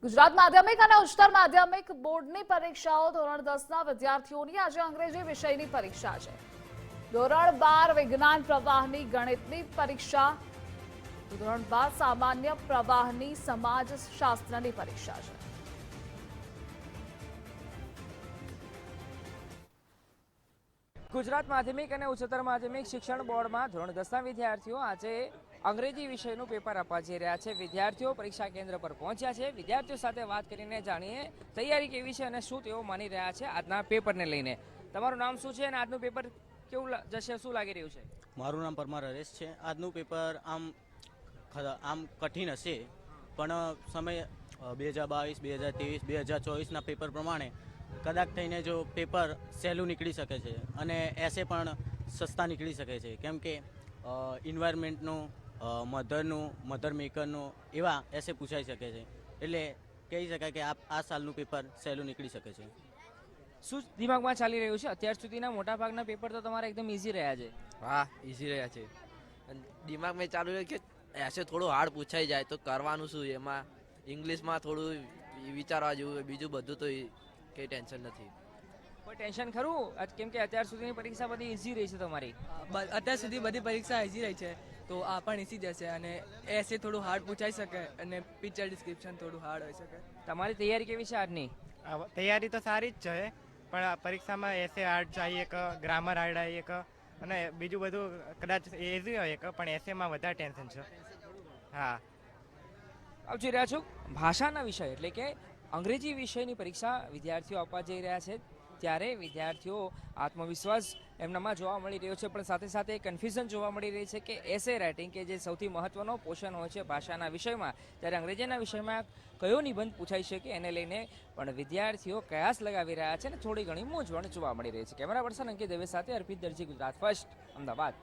ગુજરાત માધ્યમિક અને ઉચ્ચતર માધ્યમિક બોર્ડની પરીક્ષાઓ ધોરણ 10ના વિદ્યાર્થીઓની આજે અંગ્રેજી વિષયની પરીક્ષા છે। ધોરણ 12 વિજ્ઞાન પ્રવાહની ગણિતની પરીક્ષા, ધોરણ 12 સામાન્ય પ્રવાહની સમાજશાસ્ત્રની પરીક્ષા છે। ગુજરાત માધ્યમિક અને ઉચ્ચતર માધ્યમિક શિક્ષણ બોર્ડમાં ધોરણ 10ના વિદ્યાર્થીઓ આજે અંગ્રેજી વિષયનું પેપર આપવા જઈ રહ્યા છે। વિદ્યાર્થીઓ પરીક્ષા કેન્દ્ર પર પહોંચ્યા છે। વિદ્યાર્થીઓ સાથે વાત કરીને જાણીએ તૈયારી કેવી છે અને શું તેઓ માની રહ્યા છે આજના પેપરને લઈને। તમારું નામ શું છે અને આજનું પેપર કેવું જશે, શું લાગી રહ્યું છે? મારું નામ પરમાર હરેશ છે। આજનું પેપર આમ કઠિન હશે, પણ સમય 2022, 2023, 2024ના પેપર પ્રમાણે કદાચ થઈને જો પેપર સહેલું નીકળી શકે છે અને એસે પણ સસ્તા નીકળી શકે છે, કેમ કે ઇન્વાયરમેન્ટનું, મધર મેકરનું એવા એસે પૂછાઈ શકે છે। એટલે કહી શકાય કે આ સાલનું પેપર સહેલું નીકળી શકે છે। શું દિમાગમાં ચાલી રહ્યું છે? અત્યાર સુધીના મોટાભાગના પેપર તો તમારા એકદમ ઇઝી રહ્યા છે। હા, ઇઝી રહ્યા છે। દિમાગમાં ચાલુ રહ્યું કે એસે થોડું હાર્ડ પૂછાઈ જાય તો કરવાનું શું, એમાં ઇંગ્લિશમાં થોડું વિચારવા જેવું, બીજું બધું તો કંઈ ટેન્શન નથી। કોઈ ટેન્શન ખરું? કેમ કે અત્યાર સુધીની પરીક્ષા બધી ઇઝી રહી છે તમારી। અત્યાર સુધી બધી પરીક્ષા ઇઝી રહી છે, તો આ પણ ઇઝી જશે અને એસે થોડું હાર્ડ પૂછાઈ શકે અને પિક્ચર ડિસ્ક્રિપ્શન થોડું હાર્ડ હોઈ શકે। તમારી તૈયારી કેવી છે આજની? તૈયારી તો સારી જ છે, પણ પરીક્ષામાં એસે હાર્ડ चाहिए કે ગ્રામર હાર્ડ આવી કે અને બીજું બધું કદાચ ઇઝી હોય કે, પણ એસેમાં વધારે ટેન્શન છે। હા, આપ જોઈ રહ્યા છો ભાષાના વિષય એટલે કે અંગ્રેજી વિષયની પરીક્ષા વિદ્યાર્થીઓ આપવા જઈ રહ્યા છે, ત્યારે વિદ્યાર્થીઓ આત્મવિશ્વાસ એમનામાં જોવા મળી રહ્યો છે, પણ સાથે સાથે કન્ફ્યુઝન જોવા મળી રહી છે કે એસે રાઇટિંગ કે જે સૌથી મહત્વનો પોર્શન હોય છે ભાષાના વિષયમાં, ત્યારે અંગ્રેજીના વિષયમાં કયો નિબંધ પૂછાઈ શકે એને લઈને પણ વિદ્યાર્થીઓ કયાસ લગાવી રહ્યા છે અને થોડી ઘણી મૂંઝવણ જોવા મળી રહી છે। કેમેરા પર્સન અંકિત દવે સાથે અર્પિત દરજી, ગુજરાત ફર્સ્ટ, અમદાવાદ।